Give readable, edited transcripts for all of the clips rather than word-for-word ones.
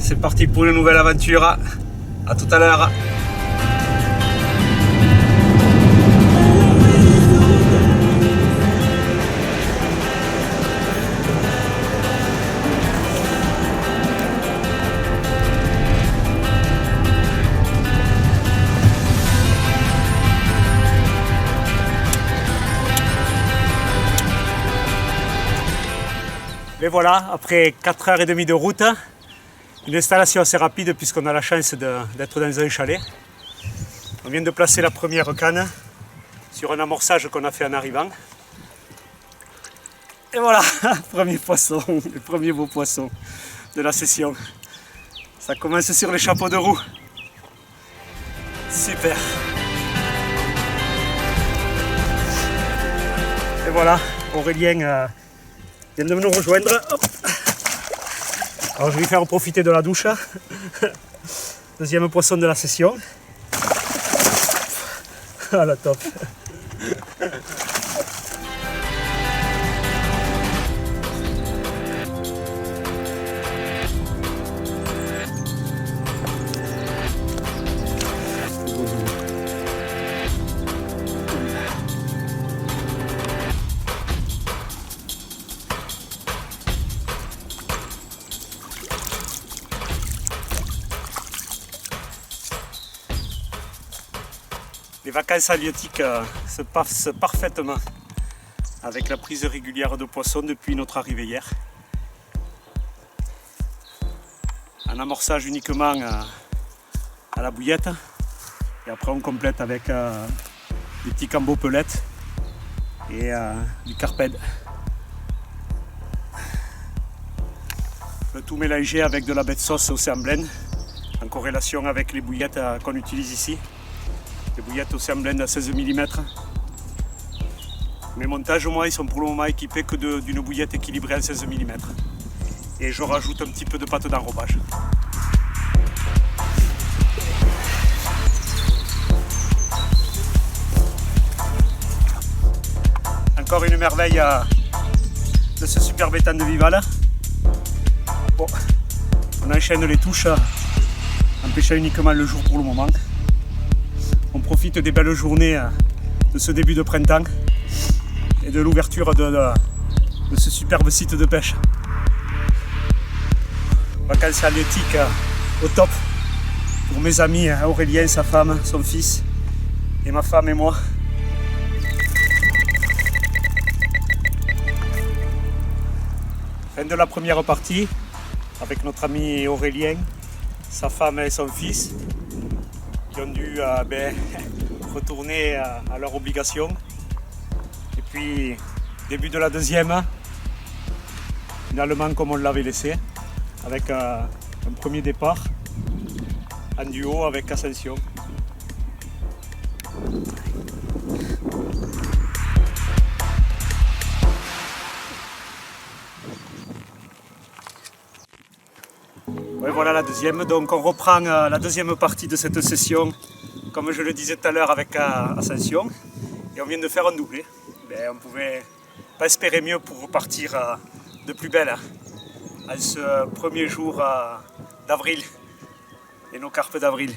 c'est parti pour une nouvelle aventure. À tout à l'heure. Et voilà, après 4h30 de route, une installation assez rapide puisqu'on a la chance d'être dans un chalet. On vient de placer la première canne sur un amorçage qu'on a fait en arrivant. Et voilà, premier poisson, le premier beau poisson de la session. Ça commence sur les chapeaux de roue. Super. Et voilà, Aurélien vient de nous rejoindre. Hop. Alors je vais lui faire profiter de la douche. Deuxième poisson de la session. Ah la top. Les vacances halieutiques se passent parfaitement avec la prise régulière de poissons depuis notre arrivée hier. Un amorçage uniquement à la bouillette et après on complète avec des petits cambo pelettes et du carpède. Le tout mélangé avec de la bête sauce Océan Blend en corrélation avec les bouillettes qu'on utilise ici. Les bouillettes Océan Blend à 16 mm. Mes montages, moi, ils sont pour le moment équipés que d'une bouillette équilibrée à 16 mm. Et je rajoute un petit peu de pâte d'enrobage. Encore une merveille de ce superbe étang de Vival. Bon, on enchaîne les touches en pêchant uniquement le jour pour le moment. On profite des belles journées de ce début de printemps et de l'ouverture de ce superbe site de pêche. Vacances halieutiques au top pour mes amis Aurélien, sa femme, son fils et ma femme et moi. Fin de la première partie avec notre ami Aurélien, sa femme et son fils qui ont dû retourner à leurs obligations. Et puis, début de la deuxième, finalement comme on l'avait laissé, avec un premier départ en duo avec Ascension. Ouais, voilà la deuxième, donc on reprend la deuxième partie de cette session, comme je le disais tout à l'heure avec Ascension, et on vient de faire un doublé. On ne pouvait pas espérer mieux pour repartir de plus belle en ce premier jour d'avril, et nos carpes d'avril.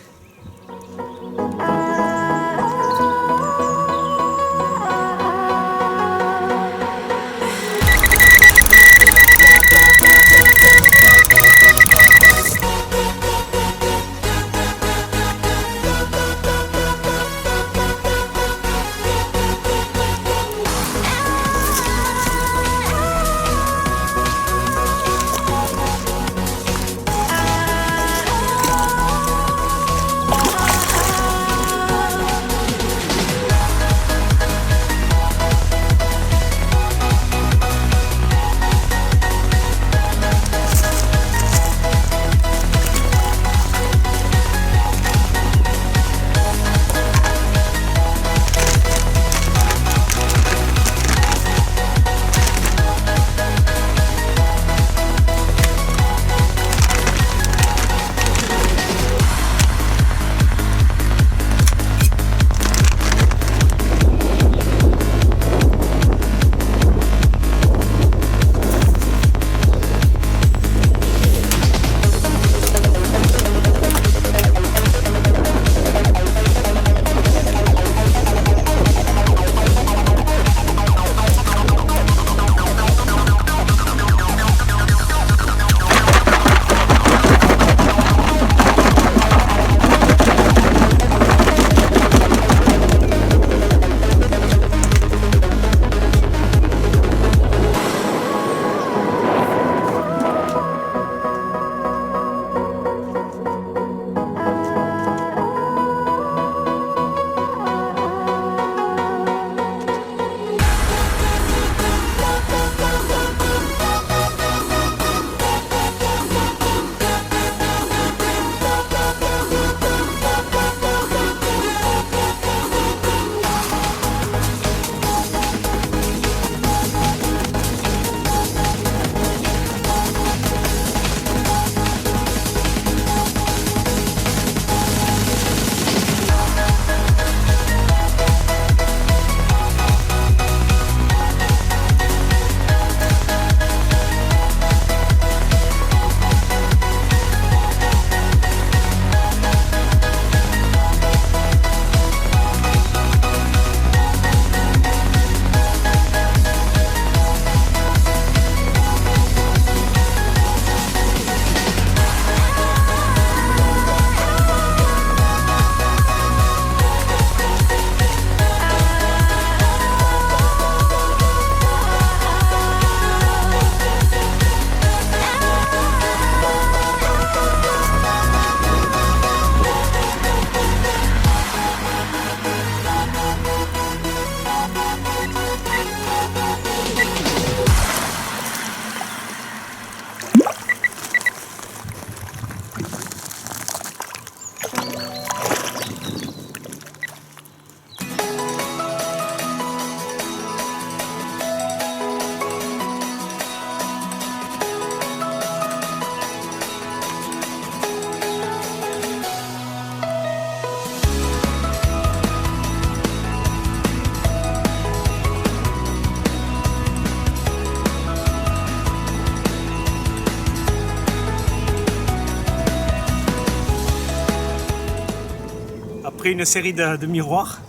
Après une série de miroirs,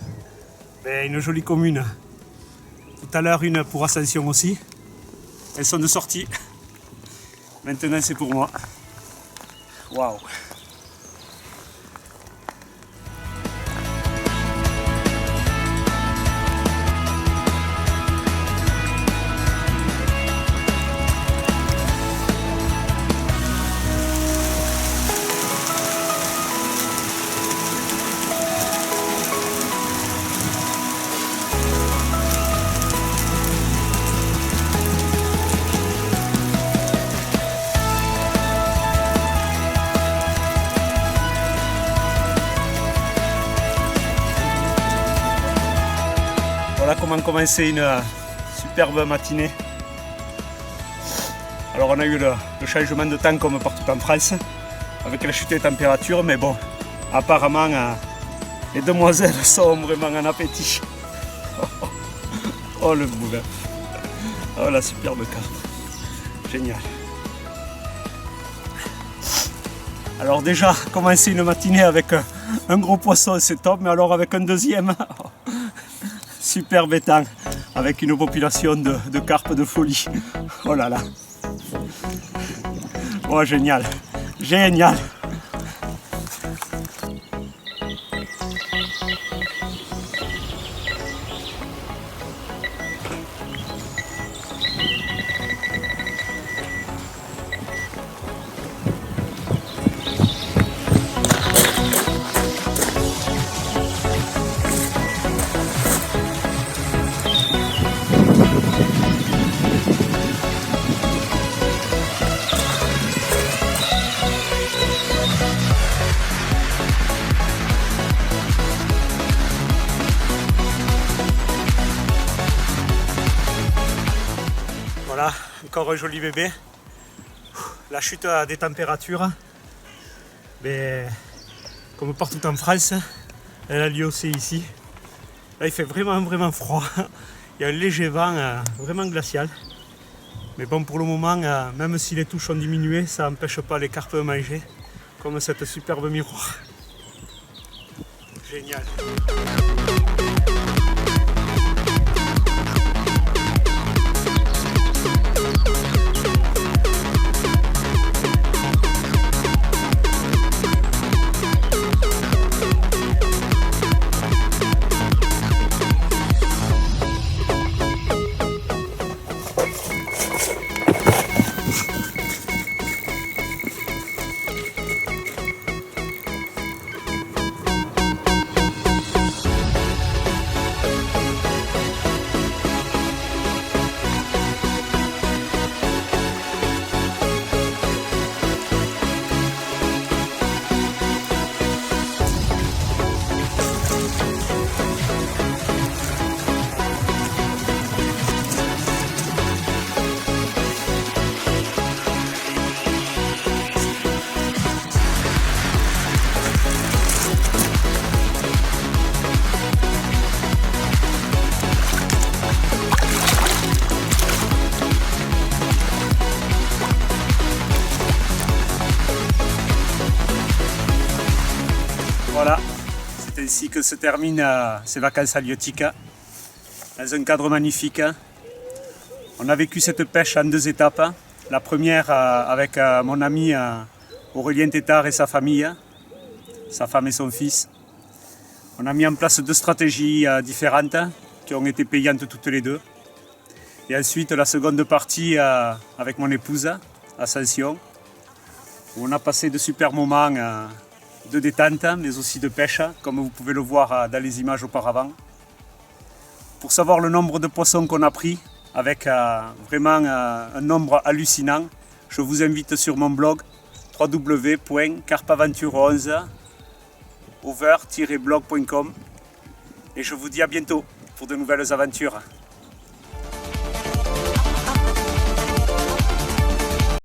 une jolie commune. Tout à l'heure une pour Ascension aussi. Elles sont de sortie. Maintenant c'est pour moi. Waouh! Voilà comment commencer une superbe matinée. Alors on a eu le changement de temps comme partout en France, avec la chute des températures, mais bon, apparemment les demoiselles sont vraiment en appétit. Oh le boulot. Oh la superbe carte. Génial. Alors déjà, commencer une matinée avec un gros poisson, c'est top, mais alors avec un deuxième, superbe étang, avec une population de carpes de folie. Oh là là. Oh génial. Génial. Voilà, encore un joli bébé. La chute des températures, mais comme partout en France, elle a lieu aussi ici. Là il fait vraiment froid. Il y a un léger vent vraiment glacial. Mais bon, pour le moment, même si les touches ont diminué, ça n'empêche pas les carpes de manger, comme cette superbe miroir. Génial. Voilà, c'est ainsi que se terminent ces vacances halieutiques, dans un cadre magnifique. On a vécu cette pêche en 2 étapes. La première avec mon ami Aurélien Tétard et sa famille, sa femme et son fils. On a mis en place 2 stratégies différentes qui ont été payantes toutes les 2. Et ensuite la seconde partie avec mon épouse, Ascension, où on a passé de super moments de détente, mais aussi de pêche, comme vous pouvez le voir dans les images auparavant. Pour savoir le nombre de poissons qu'on a pris, avec vraiment un nombre hallucinant, je vous invite sur mon blog www.carpaventure11over-blog.com et je vous dis à bientôt pour de nouvelles aventures.